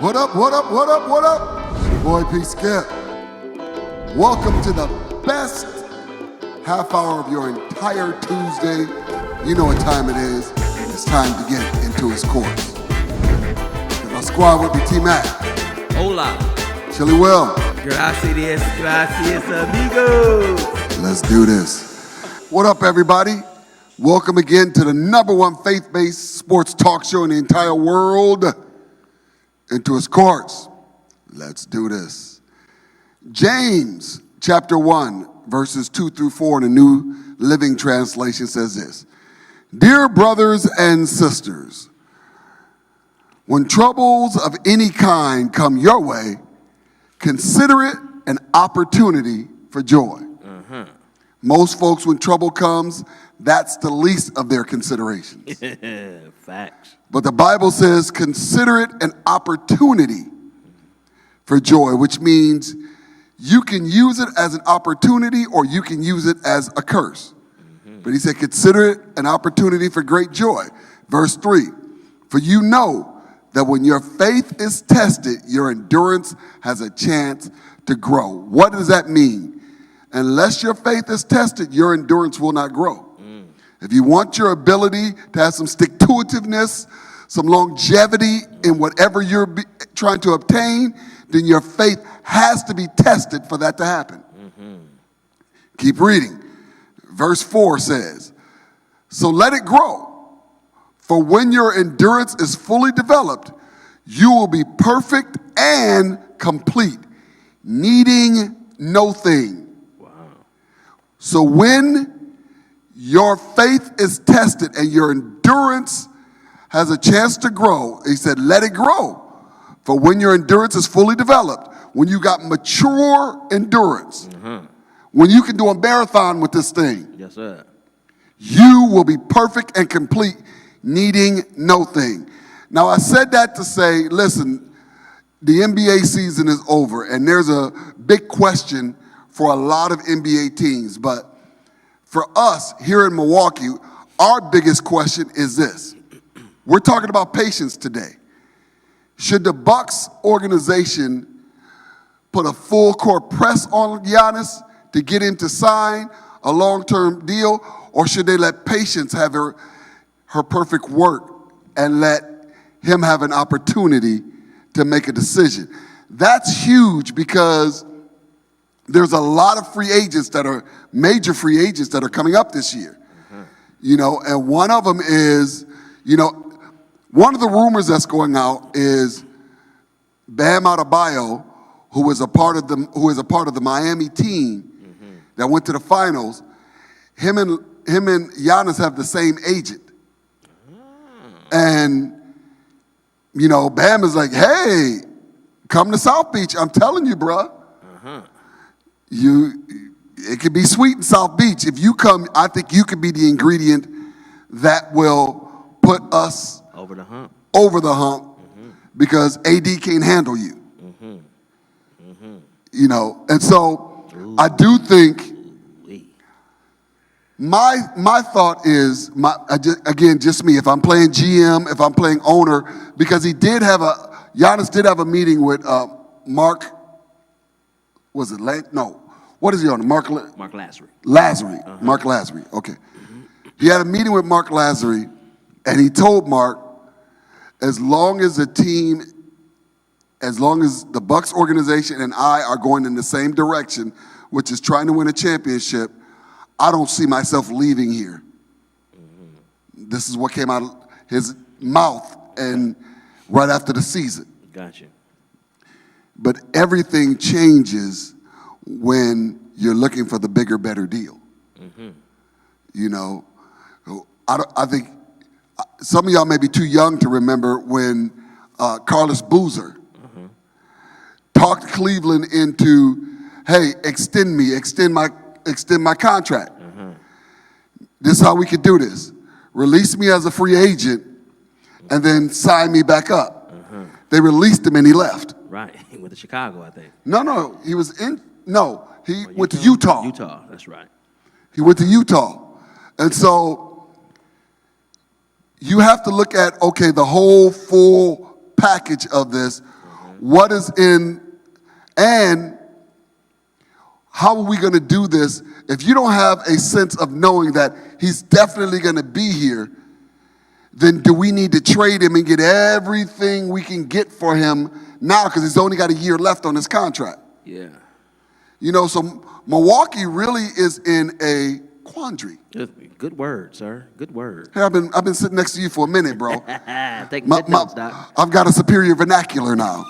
What up, what up, what up, what up? It's your boy P. Skip. Welcome to the best half hour of your entire Tuesday. You know what time it is. It's time to get into his course. Got my squad with me, T-Mac. Hola. Chili Will. Gracias, amigos. Let's do this. What up, everybody? Welcome again to the #1 faith-based sports talk show in the entire world. Into his courts. Let's do this. James chapter 1, verses 2 through 4 in the New Living Translation says this. Dear brothers and sisters, when troubles of any kind come your way, consider it an opportunity for joy. Most folks, when trouble comes, that's the least of their considerations. Facts. But the Bible says, consider it an opportunity for joy, which means you can use it as an opportunity or you can use it as a curse. But he said, consider it an opportunity for great joy. Verse 3, for you know that when your faith is tested, your endurance has a chance to grow. What does that mean? Unless your faith is tested, your endurance will not grow. If you want your ability to have some stick-to-itiveness, some longevity in whatever you're trying to obtain, then your faith has to be tested for that to happen. Keep reading. Verse 4 says, so let it grow, for when your endurance is fully developed, you will be perfect and complete, needing no thing. Wow. So when your faith is tested and your endurance has a chance to grow, he said, let it grow. For when your endurance is fully developed, when you got mature endurance, when you can do a marathon with this thing, Yes, sir. you will be perfect and complete, needing no thing. Now, I said that to say, listen, the NBA season is over, and there's a big question for a lot of NBA teams, but for us here in Milwaukee, our biggest question is this. We're talking about patience today. Should the Bucks organization put a full court press on Giannis to get him to sign a long-term deal, or should they let patience have her perfect work and let him have an opportunity to make a decision? That's huge because there's a lot of free agents that are major free agents that are coming up this year. You know, and one of them is, you know, one of the rumors that's going out is Bam Adebayo, who is a part of the Miami team that went to the finals. Him and Giannis have the same agent. And you know, Bam is like, "Hey, come to South Beach. I'm telling you, bruh. It could be sweet in South Beach. If you come, I think you could be the ingredient that will put us Over the hump. Because AD can't handle you. You know, and so I do think my thought is, just me, if I'm playing GM, if I'm playing owner, because Giannis did have a meeting with Mark, was it no. What is he on? Mark Lazary. Lazary. Mark Lazary. Okay. He had a meeting with Mark Lazary, and he told Mark, as long as the Bucks organization and I are going in the same direction, which is trying to win a championship, I don't see myself leaving here. This is what came out of his mouth and right after the season. Gotcha. But everything changes when you're looking for the bigger, better deal. You know, I think some of y'all may be too young to remember when Carlos Boozer talked Cleveland into, hey, extend my contract. This is how we could do this. Release me as a free agent and then sign me back up. They released him and he left. Right. He went to Chicago, I think. No, he went to Utah. Utah, that's right. He went to Utah. And so you have to look at, okay, the whole full package of this. What is in, and how are we going to do this if you don't have a sense of knowing that he's definitely going to be here? Then do we need to trade him and get everything we can get for him now because he's only got a year left on his contract? Yeah. You know, so Milwaukee really is in a quandary. Good word, sir. Good word. Hey, I've been sitting next to you for a minute, bro. Take notes, Doc. I've got a superior vernacular now.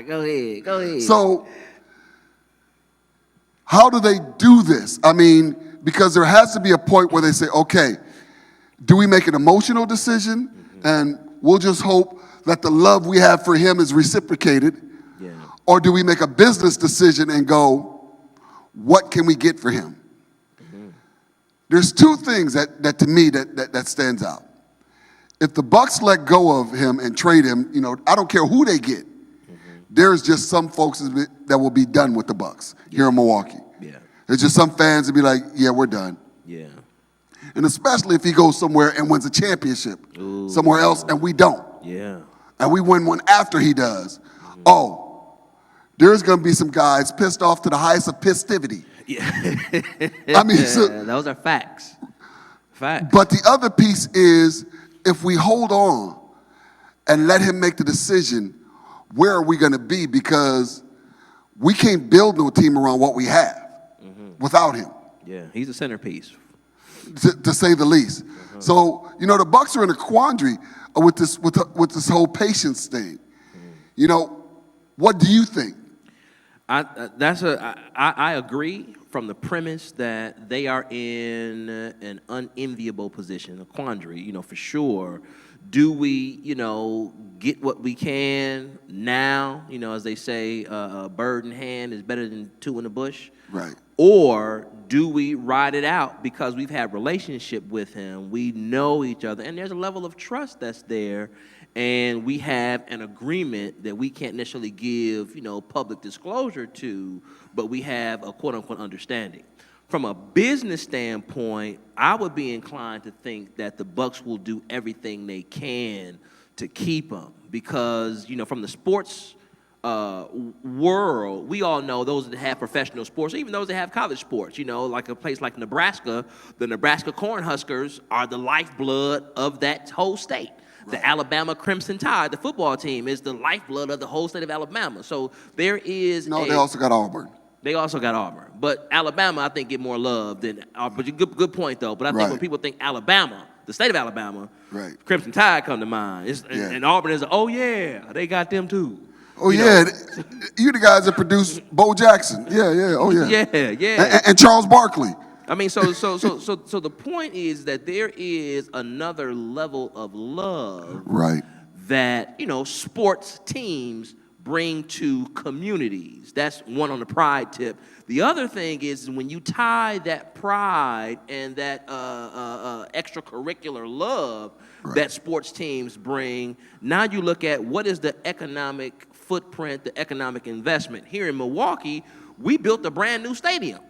Go ahead. So, how do they do this? I mean, because there has to be a point where they say, okay, do we make an emotional decision and we'll just hope that the love we have for him is reciprocated? Yeah. Or do we make a business decision and go, what can we get for him? There's two things that to me that stands out. If the Bucks let go of him and trade him, you know, I don't care who they get. There's just some folks that will be done with the Bucks here in Milwaukee. Yeah. There's just some fans that be like, yeah, we're done. Yeah. And especially if he goes somewhere and wins a championship somewhere else and we don't. Yeah. And we win one after he does. Oh, there's going to be some guys pissed off to the highest of pistivity. Yeah. I mean, so, those are facts. Facts. but the other piece is if we hold on and let him make the decision, where are we going to be? Because we can't build no team around what we have without him. Yeah, he's a centerpiece. To say the least. So, you know, the Bucks are in a quandary with this whole patience thing. You know, what do you think? I agree from the premise that they are in an unenviable position, a quandary, you know, for sure. Do we, you know, get what we can now? You know, as they say, a bird in hand is better than two in the bush. Right. Or do we ride it out because we've had relationship with him, we know each other, and there's a level of trust that's there, and we have an agreement that we can't necessarily give, you know, public disclosure to, but we have a quote-unquote understanding. From a business standpoint, I would be inclined to think that the Bucks will do everything they can to keep him because, you know, from the sports world, we all know those that have professional sports, even those that have college sports, you know, like a place like Nebraska, the Nebraska Cornhuskers are the lifeblood of that whole state. Right. The Alabama Crimson Tide, the football team, is the lifeblood of the whole state of Alabama. So there is they also got Auburn. They also got Auburn. But Alabama, I think, get more love than Auburn. But good point, though. But I think when people think Alabama, the state of Alabama, Crimson Tide come to mind. And Auburn is, oh, yeah, they got them, too. Oh, you you the guys that produced Bo Jackson. Yeah, oh, yeah. Yeah. And Charles Barkley. I mean, so the point is that there is another level of love that, you know, sports teams bring to communities. That's one on the pride tip. The other thing is when you tie that pride and that extracurricular love that sports teams bring, now you look at what is the economic footprint, the economic investment. Here in Milwaukee, we built a brand new stadium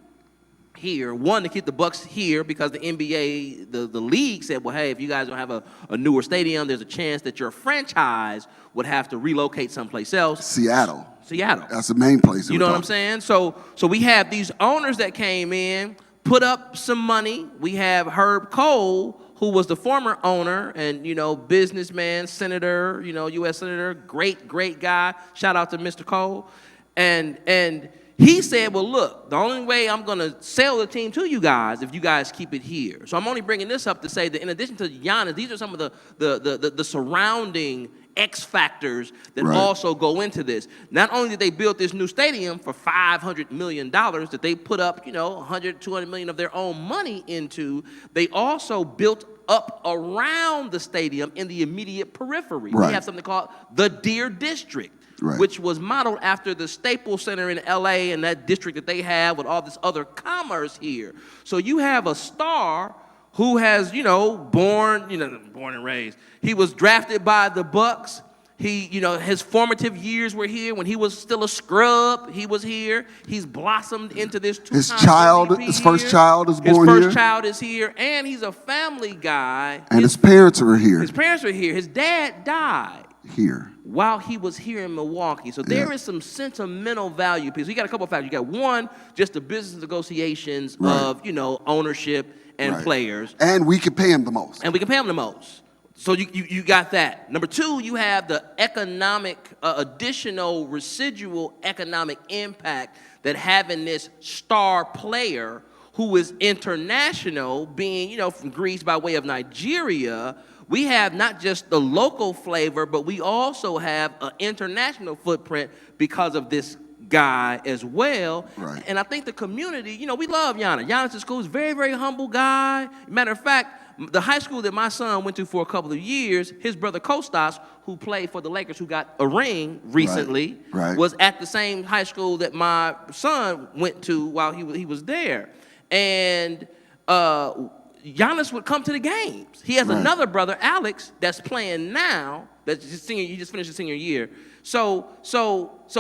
here, one, to keep the Bucks here because the NBA, the league said, well, hey, if you guys don't have a newer stadium, there's a chance that your franchise would have to relocate someplace else. Seattle. That's the main place. You know what I'm saying? So we have these owners that came in, put up some money. We have Herb Cole, who was the former owner and, you know, businessman, senator, you know, U.S. senator, great guy. Shout out to Mr. Cole. And he said, well, look, the only way I'm going to sell the team to you guys if you guys keep it here. So I'm only bringing this up to say that in addition to Giannis, these are some of the surrounding X factors that also go into this. Not only did they build this new stadium for $500 million that they put up, you know, $100, $200 million of their own money into, they also built up around the stadium in the immediate periphery. We have something called the Deer District. Which was modeled after the Staples Center in L.A. and that district that they have with all this other commerce here. So you have a star who has, you know, born and raised. He was drafted by the Bucks. He, you know, his formative years were here. When he was still a scrub, he was here. He's blossomed into this two-time MVP his first child is born here. His first child is here, and he's a family guy. And his parents are here. His parents are here. His dad died. Here. while he was here in Milwaukee. So there is some sentimental value piece. You got a couple of factors. You got one, just the business negotiations of, ownership and players. And we can pay him the most. So you got that. Number two, you have the economic, additional residual economic impact that having this star player who is international, being, from Greece by way of Nigeria. We have not just the local flavor, but we also have an international footprint because of this guy as well. Right. And I think the community, we love Giannis. Giannis at school is a very, very humble guy. Matter of fact, the high school that my son went to for a couple of years, his brother Kostas, who played for the Lakers, who got a ring recently, was at the same high school that my son went to while he was there. And Giannis would come to the games. He has another brother, Alex, that's playing now. That's just senior. He just finished his senior year. So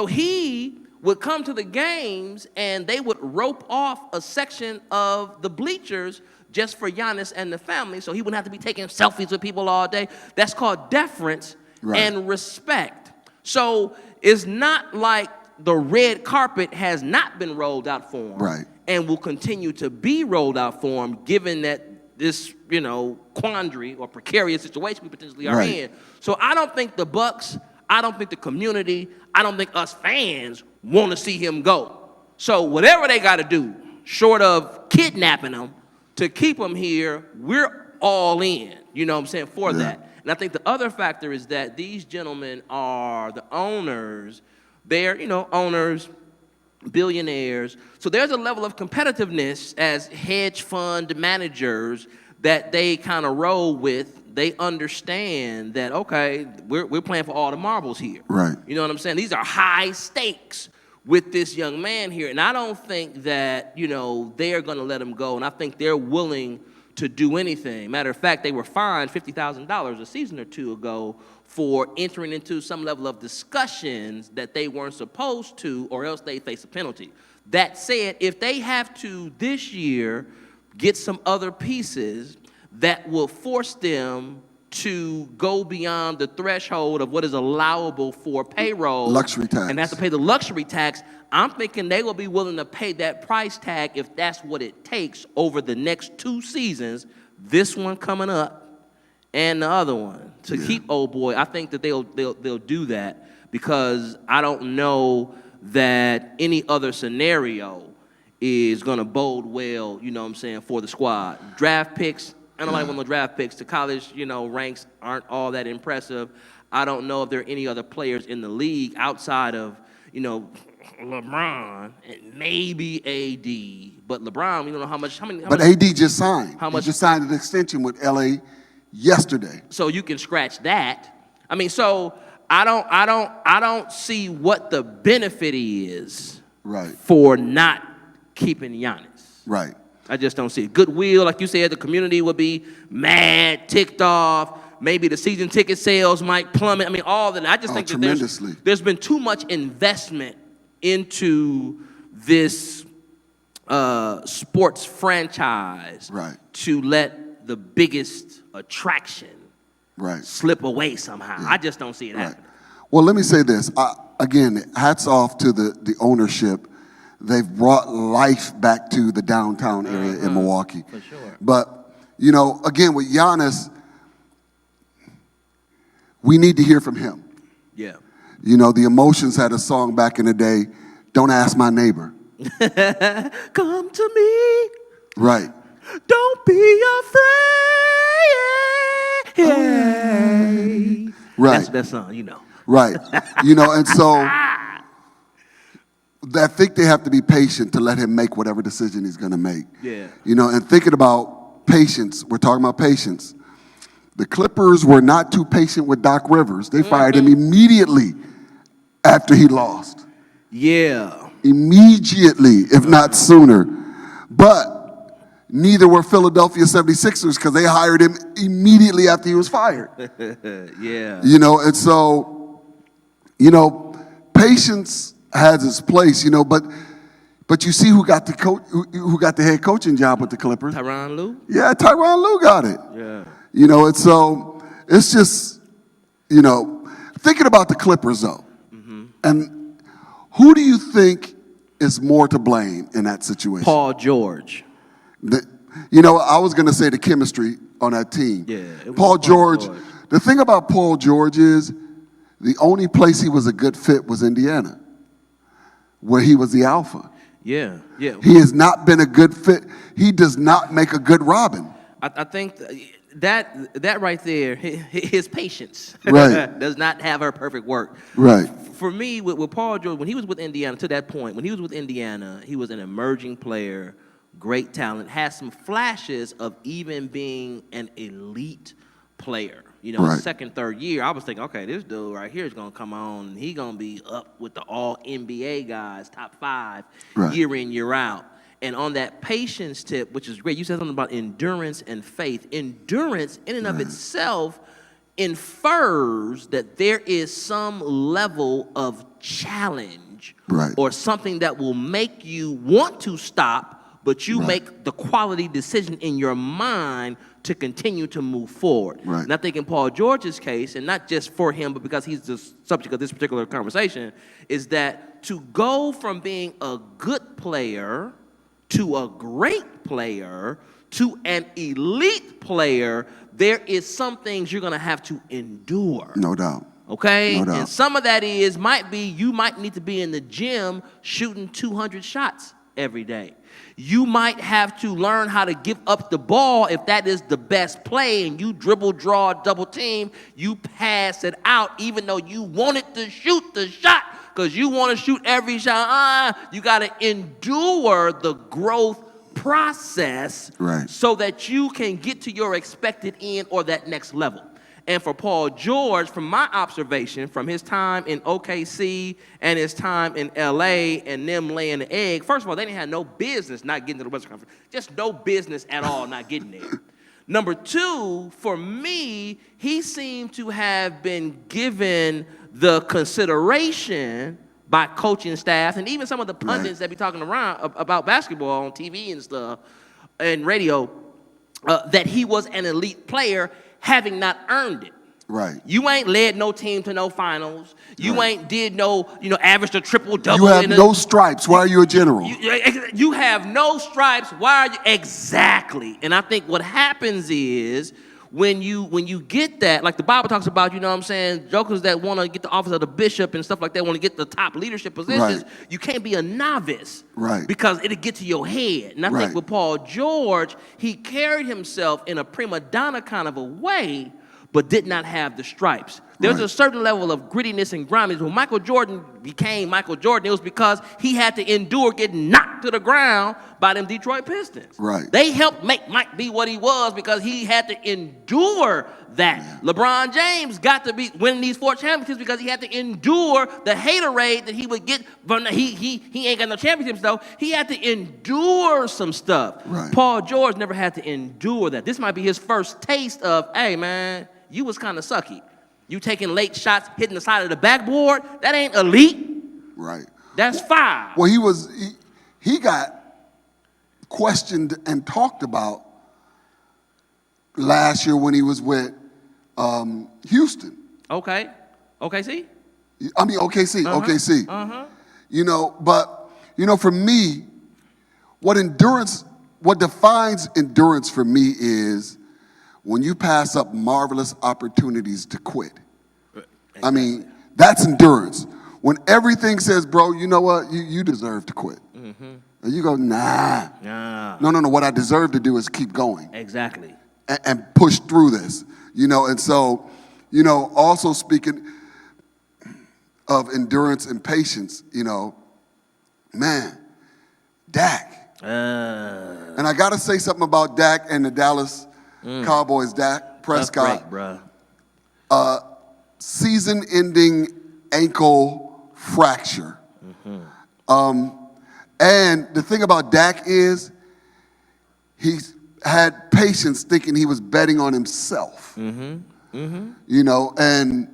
he would come to the games, and they would rope off a section of the bleachers just for Giannis and the family, so he wouldn't have to be taking selfies with people all day. That's called deference and respect. So it's not like the red carpet has not been rolled out for him, and will continue to be rolled out for him, given that this, quandary or precarious situation we potentially are in. So I don't think the Bucks, I don't think the community, I don't think us fans want to see him go. So whatever they got to do, short of kidnapping him to keep him here, we're all in, for that. And I think the other factor is that these gentlemen are the owners. They're, owners, billionaires. So there's a level of competitiveness as hedge fund managers that they kind of roll with. They understand that, okay, we're playing for all the marbles here. You know what I'm saying? These are high stakes with this young man here. And I don't think that, they're going to let him go. And I think they're willing to do anything. Matter of fact, they were fined $50,000 a season or two ago for entering into some level of discussions that they weren't supposed to, or else they face a penalty. That said, if they have to this year get some other pieces that will force them to go beyond the threshold of what is allowable for payroll, luxury tax, and have to pay the luxury tax, I'm thinking they will be willing to pay that price tag if that's what it takes over the next 2 seasons, this one coming up and the other one, to keep old boy. I think that they'll do that, because I don't know that any other scenario is going to bode well, for the squad. Draft picks, I don't like one of the draft picks. The college, ranks aren't all that impressive. I don't know if there are any other players in the league outside of, LeBron and maybe AD. But LeBron, we don't know how much. But AD just signed. How much? He just signed an extension with LA yesterday. So you can scratch that. So I don't see what the benefit is for not keeping Giannis. I just don't see it. Goodwill, like you said, the community would be mad, ticked off. Maybe the season ticket sales might plummet. All that. I just think that there's been too much investment into this sports franchise to let the biggest attraction slip away somehow. I just don't see it happening. Well, let me say this. Again, hats off to the ownership. They've brought life back to the downtown area in Milwaukee. For sure. But, again, with Giannis, we need to hear from him. Yeah. The Emotions had a song back in the day, Don't Ask My Neighbor. Come to me. Right. Don't be afraid. Right. That's that song, Right. And so I think they have to be patient to let him make whatever decision he's going to make. Yeah. And thinking about patience, we're talking about patience. The Clippers were not too patient with Doc Rivers. They fired him immediately after he lost. Yeah. Immediately, if not sooner. But neither were Philadelphia 76ers, because they hired him immediately after he was fired. Yeah. And so, patience has its place, but you see who got the head coaching job with the Clippers? Tyronn Lue? Yeah, Tyronn Lue got it. Yeah. And so it's just, I Thinking about the Clippers, though, and who do you think is more to blame in that situation? Paul George. I was going to say the chemistry on that team. Yeah, it was Paul George. The thing about Paul George is the only place he was a good fit was Indiana, where he was the alpha. Yeah. He has not been a good fit. He does not make a good Robin. I think that right there, his patience Right. does not have her perfect work. Right. For me, with Paul George, when he was with Indiana, to that point, when he was with Indiana, he was an emerging player, great talent, had some flashes of even being an elite player. Right. Second, third year, I was thinking, okay, this dude right here is going to come on, and he's going to be up with the all-NBA guys, top 5, Right. year in, year out. And on that patience tip, which is great, you said something about endurance and faith. Endurance, in and of itself, infers that there is some level of challenge Right. or something that will make you want to stop, but you make the quality decision in your mind to continue to move forward. Right. And I think in Paul George's case, and not just for him, but because he's the subject of this particular conversation, is that to go from being a good player to a great player to an elite player, there is some things you're going to have to endure. No doubt. Okay? No doubt. And some of that might be you might need to be in the gym shooting 200 shots every day. You might have to learn how to give up the ball if that is the best play and you dribble, draw, double team, you pass it out even though you wanted to shoot the shot because you want to shoot every shot. You got to endure the growth process so that you can get to your expected end or that next level. And for Paul George, from my observation, from his time in OKC and his time in LA and them laying the egg, first of all, they didn't have no business not getting to the Western Conference. Just no business at all not getting there. Number two, for me, he seemed to have been given the consideration by coaching staff and even some of the pundits that be talking around about basketball on TV and stuff and radio, that he was an elite player having not earned it. Right. You ain't led no team to no finals. You ain't did no, averaged a triple-double. You have no stripes. Why are you a general? You have no stripes. Why are you? Exactly. And I think what happens is when you get that, like the Bible talks about, jokers that want to get the office of the bishop and stuff like that, want to get the top leadership positions, you can't be a novice. Right. Because it'll get to your head. And I think with Paul George, he carried himself in a prima donna kind of a way, but did not have the stripes. There's a certain level of grittiness and griminess. When Michael Jordan became Michael Jordan, it was because he had to endure getting knocked to the ground by them Detroit Pistons. Right. They helped make Mike be what he was because he had to endure that. Yeah. LeBron James got to be winning these 4 championships because he had to endure the haterade that he would get. He ain't got no championships, though. He had to endure some stuff. Right. Paul George never had to endure that. This might be his first taste of, hey, man, you was kind of sucky. You taking late shots, hitting the side of the backboard, that ain't elite. Right. That's foul. Well, he got questioned and talked about last year when he was with Houston. Okay. OKC? I mean, OKC. But, for me, what defines endurance for me is when you pass up marvelous opportunities to quit. Exactly. I mean, that's endurance. When everything says, bro, you know what? You deserve to quit. Mm-hmm. And you go, nah. No. What I deserve to do is keep going. Exactly. And push through this. And so, also speaking of endurance and patience, man, Dak. And I got to say something about Dak and the Dallas Cowboys, Dak Prescott. That's great, season-ending ankle fracture. Mm-hmm. And the thing about Dak is he had patience thinking he was betting on himself. Mm-hmm. Mm-hmm. And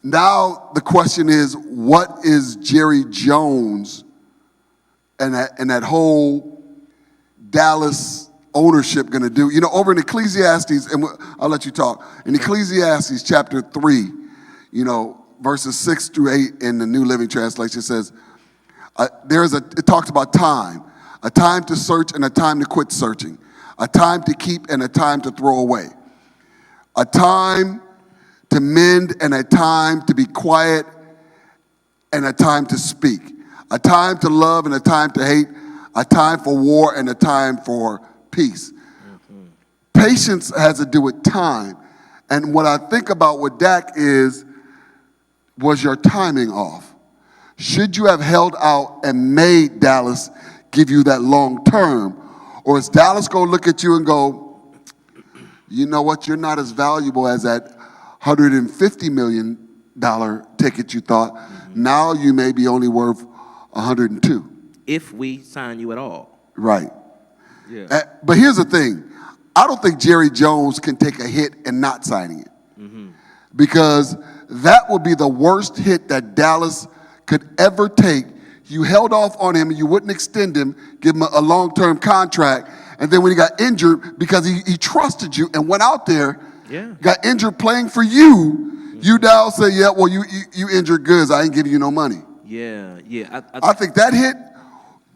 now the question is, what is Jerry Jones and that whole Dallas ownership going to do? Over in Ecclesiastes, and I'll let you talk. In Ecclesiastes chapter 3, verses 6 through 8 in the New Living Translation says, it talks about time, a time to search and a time to quit searching, a time to keep and a time to throw away, a time to mend and a time to be quiet and a time to speak, a time to love and a time to hate, a time for war and a time for peace. Mm-hmm. Patience has to do with time. And what I think about with Dak was your timing off? Should you have held out and made Dallas give you that long term? Or is Dallas going to look at you and go, you know what, you're not as valuable as that $150 million ticket you thought. Mm-hmm. Now you may be only worth 102. If we sign you at all. Right. Yeah. But here's the thing. I don't think Jerry Jones can take a hit and not signing it. Mm-hmm. Because that would be the worst hit that Dallas could ever take. You held off on him, and you wouldn't extend him, give him a long-term contract, and then when he got injured, because he trusted you and went out there, got injured playing for you, you now say, yeah, well, you injured goods, I ain't giving you no money. Yeah. I think that hit,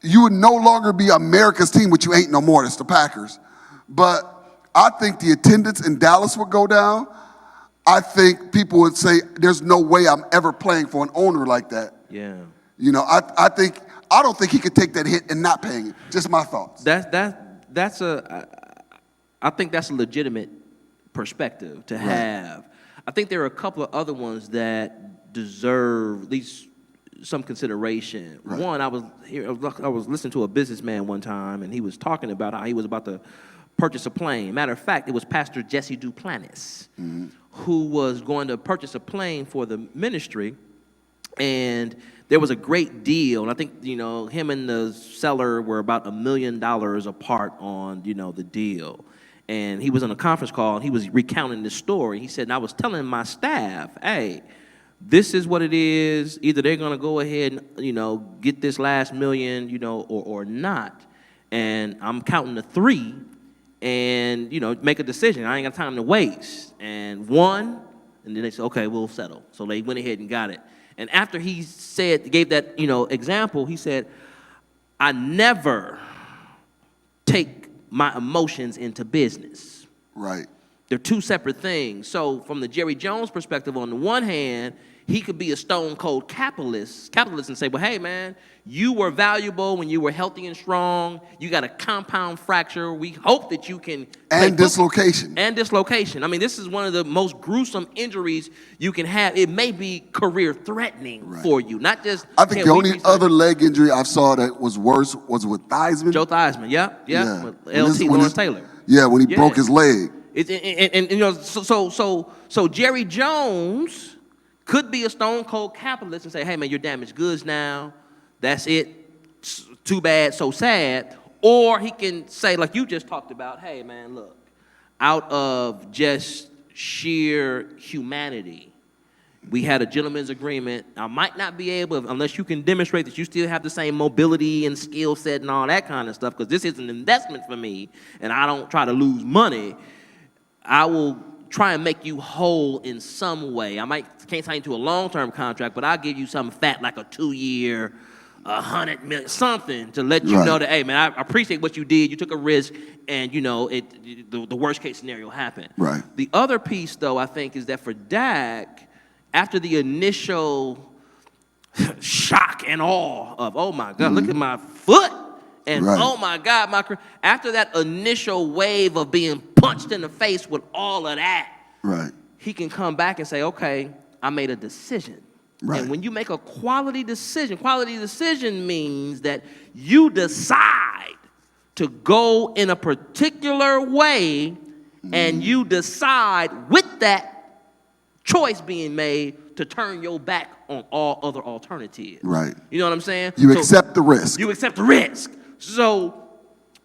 you would no longer be America's team, which you ain't no more, it's the Packers. But I think the attendance in Dallas would go down. I think people would say, there's no way I'm ever playing for an owner like that. Yeah. I don't think he could take that hit and not paying it. Just my thoughts. I think that's a legitimate perspective to have. I think there are a couple of other ones that deserve at least some consideration. Right. One, I was listening to a businessman one time, and he was talking about how he was about to purchase a plane. Matter of fact, it was Pastor Jesse Duplantis who was going to purchase a plane for the ministry, and there was a great deal. And I think, him and the seller were about $1 million apart on, the deal. And he was on a conference call, and he was recounting this story. He said, and I was telling my staff, hey, this is what it is. Either they're going to go ahead and, get this last $1 million, or not. And I'm counting to 3 and, make a decision. I ain't got time to waste. And 1, and then they said, okay, we'll settle. So they went ahead and got it. And after he gave that, example, he said, I never take my emotions into business. Right. They're two separate things. So from the Jerry Jones perspective, on the one hand, he could be a stone cold capitalist and say, well, hey, man, you were valuable when you were healthy and strong. You got a compound fracture. We hope that you can. And dislocation. I mean, this is one of the most gruesome injuries you can have. It may be career threatening for you, not just. I think the only other leg injury I saw that was worse was with Theismann. Joe Theismann, yeah. With LT, Lawrence Taylor. Yeah, when he broke his leg. So Jerry Jones could be a stone cold capitalist and say, hey, man, you're damaged goods now. That's it. Too bad, so sad. Or he can say, like you just talked about, hey, man, look, out of just sheer humanity, we had a gentleman's agreement. I might not be able, unless you can demonstrate that you still have the same mobility and skill set and all that kind of stuff, because this is an investment for me, and I don't try to lose money. I will try and make you whole in some way. Can't sign you to a long-term contract, but I'll give you something fat like a 2-year, $100 million, something to let you know that, hey, man, I appreciate what you did. You took a risk, and, the worst-case scenario happened. Right. The other piece, though, I think, is that for Dak, after the initial shock and awe of, oh, my God, look at my foot, and oh, my God, after that initial wave of being punched in the face with all of that, he can come back and say, okay, I made a decision. Right. And when you make a quality decision means that you decide to go in a particular way, and you decide with that choice being made to turn your back on all other alternatives. Right. You know what I'm saying? You accept the risk. You accept the risk. So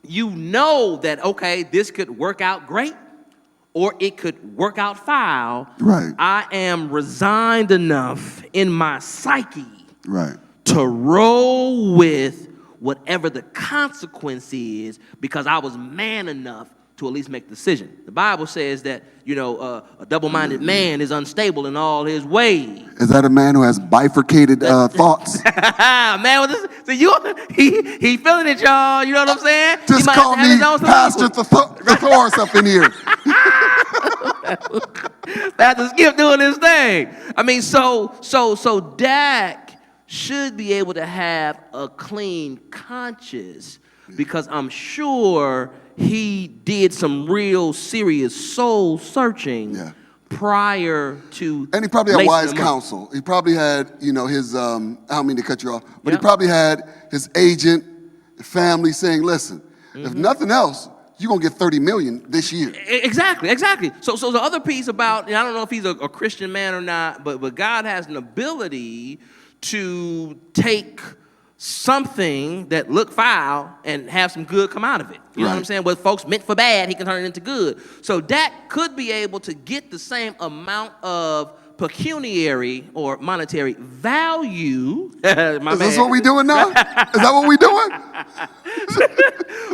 you know that, okay, this could work out great, or it could work out foul. Right. I am resigned enough in my psyche to roll with whatever the consequence is, because I was man enough to at least make a decision. The Bible says that, a double-minded man is unstable in all his ways. Is that a man who has bifurcated thoughts? Man, he feeling it, y'all. You know what I'm saying? Just call me Pastor Thesaurus up in here. Pastor Skip doing his thing. I mean, so Dak should be able to have a clean conscience, because I'm sure he did some real serious soul searching prior to. And he probably had wise counsel. He probably had, his, I don't mean to cut you off, but he probably had his agent, family saying, listen, if nothing else, you're going to get $30 million this year. Exactly. So the other piece about, and I don't know if he's a Christian man or not, but God has an ability to take something that looked foul and have some good come out of it. You know what I'm saying? What folks meant for bad, he can turn it into good. So Dak could be able to get the same amount of pecuniary or monetary value. Is this what we doing now? Is that what we doing?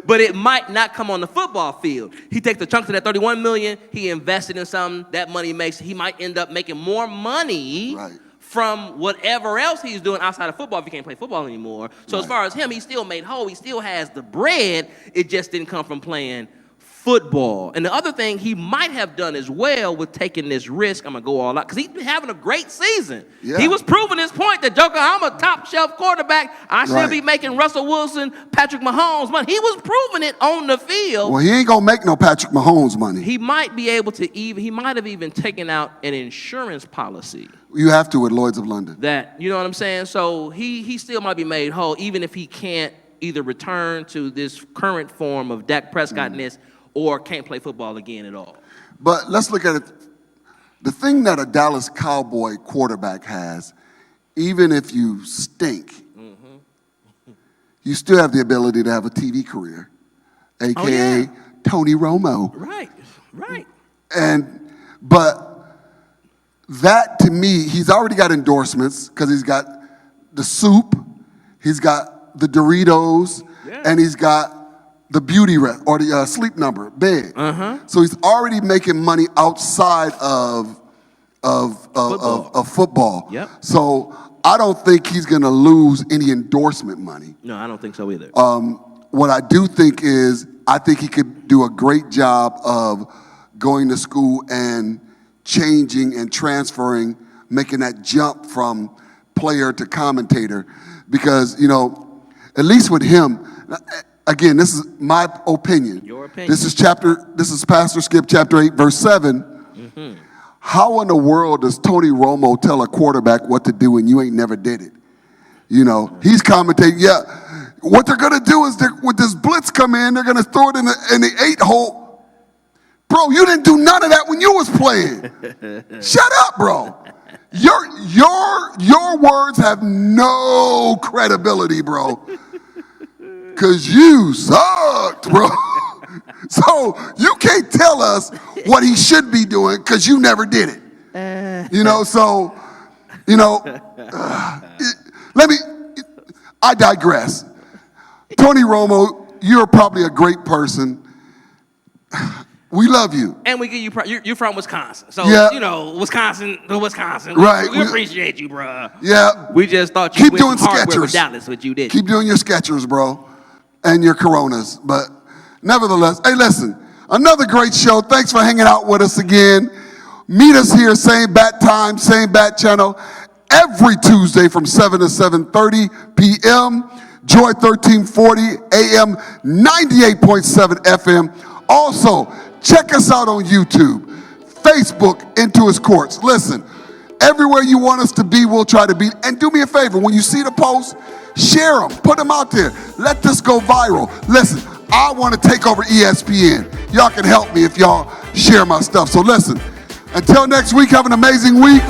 But it might not come on the football field. He takes the chunks of that $31 million, he invested in something, that money he might end up making more money from whatever else he's doing outside of football if he can't play football anymore. So as far as him, he still made whole. He still has the bread. It just didn't come from playing football. And the other thing he might have done as well with taking this risk, I'm going to go all out, because he's been having a great season. Yeah. He was proving his point that, Joker, I'm a top-shelf quarterback. I should be making Russell Wilson, Patrick Mahomes money. He was proving it on the field. Well, he ain't going to make no Patrick Mahomes money. He might be able to he might have even taken out an insurance policy. You have to with Lloyd's of London. You know what I'm saying? So he still might be made whole, even if he can't either return to this current form of Dak Prescott-ness or can't play football again at all. But let's look at it. The thing that a Dallas Cowboy quarterback has, even if you stink, you still have the ability to have a TV career, a.k.a. Tony Romo. Right. But that, to me, he's already got endorsements because he's got the soup, he's got the Doritos, and he's got the beauty rest or the sleep number bed. So he's already making money outside of football. So I don't think he's going to lose any endorsement money. No, I don't think so either. What I do think is I think he could do a great job of going to school and changing and transferring, making that jump from player to commentator, because, at least with him, again, this is my opinion. Your opinion. This is Pastor Skip chapter 8, verse 7. How in the world does Tony Romo tell a quarterback what to do and you ain't never did it? He's commentating, what they're going to do is with this blitz come in, they're going to throw it in the 8-hole. Bro, you didn't do none of that when you was playing. Shut up, bro. Your words have no credibility, bro. Because you sucked, bro. So you can't tell us what he should be doing because you never did it. I digress. Tony Romo, you're probably a great person. We love you. And we give you, you're from Wisconsin. So, Wisconsin. Right. We appreciate you, bro. Yeah. We just thought you keep went doing hardware Skechers. with Dallas, but you did. Keep doing your Skechers, bro, and your Coronas. But nevertheless, hey, listen, another great show. Thanks for hanging out with us again. Meet us here, same bat time, same bat channel, every Tuesday from 7 to 7:30 p.m. Joy 1340 AM, 98.7 FM. Also, check us out on YouTube, Facebook, Into His Courts. Listen, everywhere you want us to be, we'll try to be. And do me a favor, when you see the posts, share them, put them out there. Let this go viral. Listen, I want to take over ESPN. Y'all can help me if y'all share my stuff. So listen, until next week, have an amazing week.